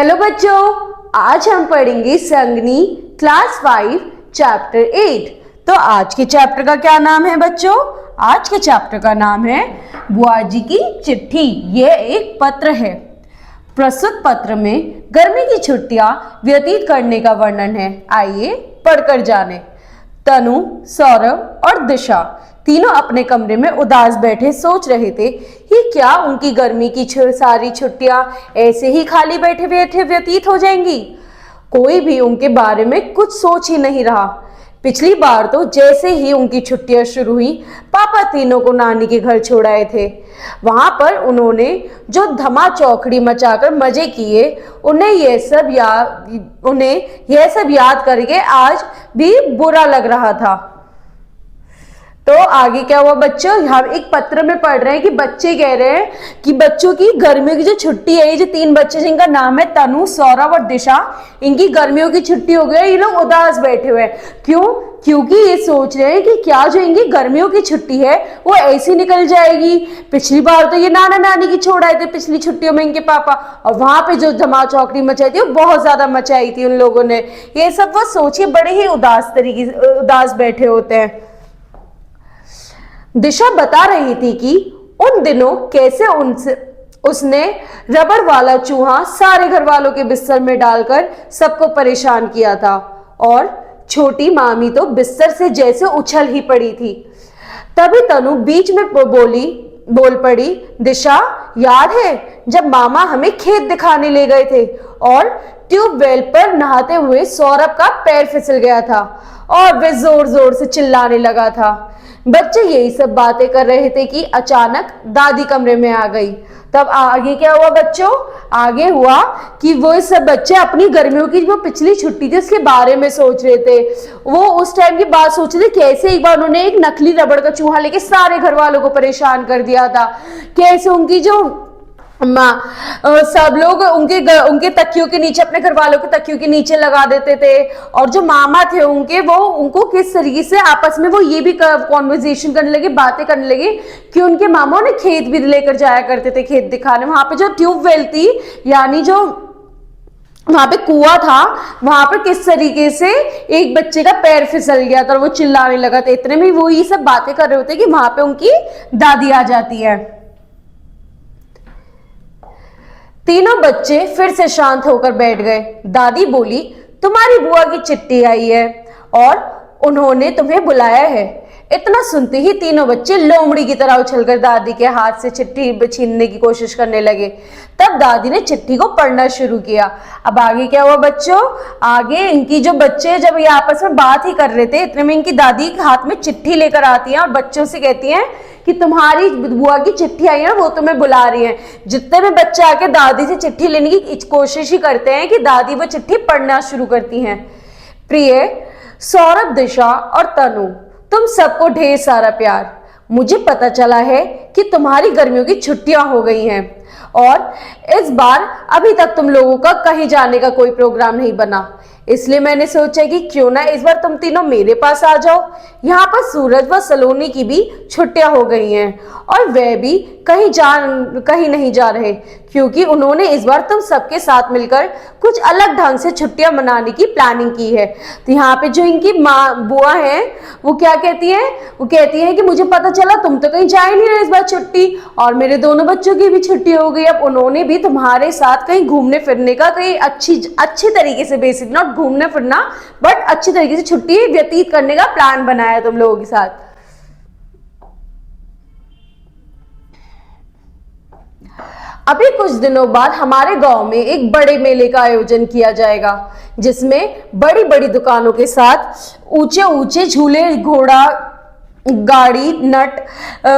Hello बच्चों, आज हम पढ़ेंगे संगनी क्लास 5 चैप्टर 8। तो आज के चैप्टर का क्या नाम है बच्चों? आज के चैप्टर का नाम है बुआ जी की चिट्ठी। यह एक पत्र है। प्रस्तुत पत्र में गर्मी की छुट्टियां व्यतीत करने का वर्णन है। आइए पढ़कर जाने। तनु, सौरभ और दिशा तीनों अपने कमरे में उदास बैठे सोच रहे थे कि क्या उनकी गर्मी की सारी छुट्टियां ऐसे ही खाली बैठे बैठे व्यतीत हो जाएंगी। कोई भी उनके बारे में कुछ सोच ही नहीं रहा। पिछली बार तो जैसे ही उनकी छुट्टियां शुरू हुई, पापा तीनों को नानी के घर छोड़ आए थे। वहां पर उन्होंने जो धमा चौकड़ी मचाकर मजे किए, उन्हें यह सब याद करके आज भी बुरा लग रहा था। तो आगे क्या हुआ बच्चों? हम एक पत्र में पढ़ रहे हैं कि बच्चे कह रहे हैं कि बच्चों की गर्मियों की जो छुट्टी है, ये जो 3 बच्चे जिनका नाम है तनु, सौरभ और दिशा, इनकी गर्मियों की छुट्टी हो गई। ये लोग उदास बैठे हुए हैं। क्यों? क्योंकि ये सोच रहे हैं कि क्या जो इनकी गर्मियों की छुट्टी है वो ऐसी निकल जाएगी। पिछली बार तो ये नाना नानी की छोड़ आए थे पिछली छुट्टियों में इनके पापा, और वहां पे जो धमा चौकड़ी मचाई थी वो बहुत ज्यादा मचाई थी उन लोगों ने। ये सब वो सोचिए बड़े ही उदास बैठे होते हैं। दिशा बता रही थी कि उन दिनों कैसे उसने रबड़ वाला चूहा सारे घर वालों के बिस्तर में डालकर सबको परेशान किया था, और छोटी मामी तो बिस्तर से जैसे उछल ही पड़ी थी। तभी तनु बीच में बोल पड़ी, दिशा, याद है जब मामा हमें खेत दिखाने ले गए थे और ट्यूबवेल पर नहाते हुए सौरभ का पैर फिसल गया था और वह जोर जोर से चिल्लाने लगा था। बच्चे यही सब बातें कर रहे थे कि अचानक दादी कमरे में आ गई। तब आगे क्या हुआ बच्चों? आगे हुआ कि वो सब बच्चे अपनी गर्मियों की जो पिछली छुट्टी थी उसके बारे में सोच रहे थे। वो उस टाइम की बात सोच रहे थे कैसे एक बार उन्होंने एक नकली रबड़ का चूहा लेके सारे घर वालों को परेशान कर दिया था। कैसे उनकी जो सब लोग उनके तकियों के नीचे, अपने घर वालों के तकियों के नीचे लगा देते थे, और जो मामा थे वो उनको किस तरीके से आपस में वो ये भी कॉन्वर्सेशन करने लगे, बातें करने लगे कि उनके मामा ने खेत भी लेकर जाया करते थे खेत दिखाने। वहां पे जो ट्यूबवेल थी, यानी जो वहां पे कुआं था, वहां पर किस तरीके से एक बच्चे का पैर फिसल गया था और वो चिल्लाने लगा था। इतने में वो ये सब बातें कर रहे होते कि वहां पे उनकी दादी आ जाती है। तीनों बच्चे फिर से शांत होकर बैठ गए। दादी बोली, तुम्हारी बुआ की चिट्ठी आई है और उन्होंने तुम्हें बुलाया है। इतना सुनते ही तीनों बच्चे लोमड़ी की तरह उछलकर दादी के हाथ से चिट्ठी छीनने की कोशिश करने लगे। तब दादी ने चिट्ठी को पढ़ना शुरू किया। अब आगे क्या हुआ बच्चों? आगे इनकी जो बच्चे जब ये आपस में बात ही कर रहे थे, इतने में इनकी दादी के हाथ में चिट्ठी लेकर आती है और बच्चों से कहती हैं कि तुम्हारी बुआ की चिट्ठी आई है, वो तुम्हें बुला रही है। जितने भी बच्चे आके दादी से चिट्ठी लेने की कोशिश ही करते हैं कि दादी वो चिट्ठी पढ़ना शुरू करती हैं। प्रिय सौरभ, दिशा और तनु, तुम सबको ढेर सारा प्यार। मुझे पता चला है कि तुम्हारी गर्मियों की छुट्टियां हो गई हैं और इस बार अभी तक तुम लोगों का कहीं जाने का कोई प्रोग्राम नहीं बना, इसलिए मैंने सोचा कि क्यों ना इस बार तुम तीनों मेरे पास आ जाओ। यहाँ पर सूरज व सलोनी की भी छुट्टियां हो गई हैं और वह भी कहीं नहीं जा रहे, क्योंकि उन्होंने इस बार तुम सबके साथ मिलकर कुछ अलग ढंग से छुट्टियां मनाने की प्लानिंग की है। तो यहाँ पे जो इनकी बुआ है वो क्या कहती है? वो कहती है कि मुझे पता चला तुम तो कहीं जा ही नहीं रहे इस बार छुट्टी, और मेरे दोनों बच्चों की भी छुट्टी हो गई। अब उन्होंने भी तुम्हारे साथ कहीं घूमने फिरने का, कहीं अच्छी तरीके से, बेसिक नॉट घूमना फिरना बट अच्छी तरीके से छुट्टी व्यतीत करने का प्लान बनाया तुम लोगों के साथ। अभी कुछ दिनों बाद हमारे गांव में एक बड़े मेले का आयोजन किया जाएगा, जिसमें बड़ी बड़ी दुकानों के साथ ऊंचे ऊंचे झूले, घोड़ा गाड़ी, नट,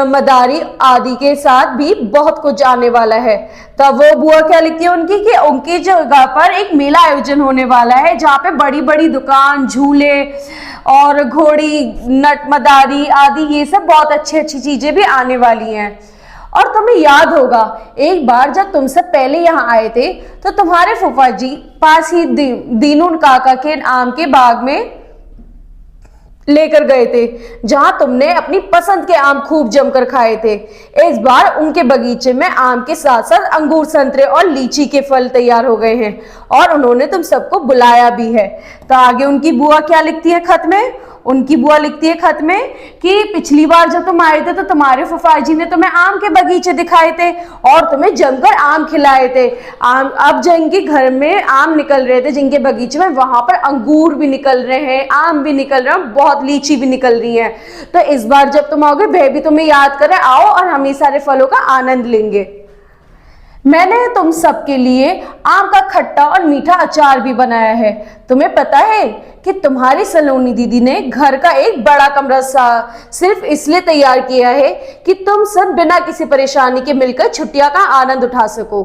मदारी आदि के साथ भी बहुत कुछ आने वाला है। तब वो बुआ क्या लिखती है उनकी कि उनकी जगह पर एक मेला आयोजन होने वाला है, जहाँ पे बड़ी बड़ी दुकान, झूले और घोड़ी, नट, मदारी आदि ये सब बहुत अच्छी अच्छी चीजें भी आने वाली हैं। और तुम्हें याद होगा एक बार जब तुम सब पहले यहाँ आए थे तो तुम्हारे फूफा जी पास ही दीनू काका के आम के बाग में लेकर गए थे, जहां तुमने अपनी पसंद के आम खूब जमकर खाए थे। इस बार उनके बगीचे में आम के साथ साथ अंगूर, संतरे और लीची के फल तैयार हो गए हैं और उन्होंने तुम सबको बुलाया भी है। तो आगे उनकी बुआ क्या लिखती है खत में? उनकी बुआ लिखती है खत में कि पिछली बार जब तुम आए थे तो तुम्हारे फुफा जी ने तुम्हें आम के बगीचे दिखाए थे और तुम्हें जमकर आम खिलाए थे। आम अब जिनके घर में आम निकल रहे थे, जिनके बगीचे में, वहां पर अंगूर भी निकल रहे हैं, आम भी निकल रहे हैं, बहुत लीची भी निकल रही है। तो इस बार जब तुम आओगे वह भी तुम्हें याद करे, आओ और हम ये सारे फलों का आनंद लेंगे। मैंने तुम सबके लिए आम का खट्टा और मीठा अचार भी बनाया है। तुम्हें पता है कि तुम्हारी सलोनी दीदी ने घर का एक बड़ा कमरा सिर्फ इसलिए तैयार किया है कि तुम सब बिना किसी परेशानी के मिलकर छुट्टियां का आनंद उठा सको।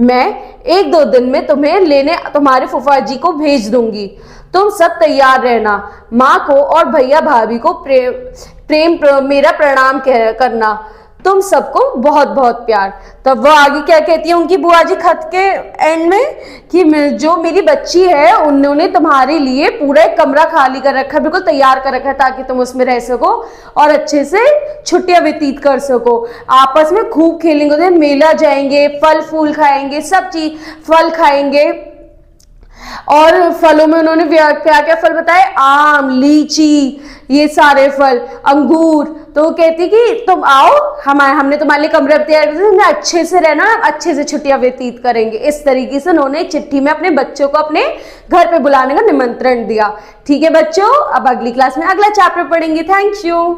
मैं 1-2 दिन में तुम्हें लेने तुम्हारे फूफा जी को भेज दूंगी। तुम सब तैयार रहना। माँ को और भैया भाभी को मेरा प्रणाम करना। तुम सबको बहुत बहुत प्यार। तब वो आगे क्या कहती है उनकी बुआ जी खत के एंड में कि जो मेरी बच्ची है उन्होंने तुम्हारे लिए पूरा एक कमरा खाली कर रखा है, बिल्कुल तैयार कर रखा है ताकि तुम उसमें रह सको और अच्छे से छुट्टियां व्यतीत कर सको। आपस में खूब खेलेंगे, मेला जाएंगे, फल फूल खाएंगे, सब चीज फल खाएंगे। और फलों में उन्होंने क्या क्या फल बताए? आम, लीची, ये सारे फल, अंगूर। तो वो कहती कि तुम आओ, हमने तुम्हारे लिए कमरा तैयार कर दिया, अच्छे से रहना, अच्छे से छुट्टियां व्यतीत करेंगे। इस तरीके से उन्होंने चिट्ठी में अपने बच्चों को अपने घर पे बुलाने का निमंत्रण दिया। ठीक है बच्चों, अब अगली क्लास में अगला चैप्टर पढ़ेंगे। Thank you.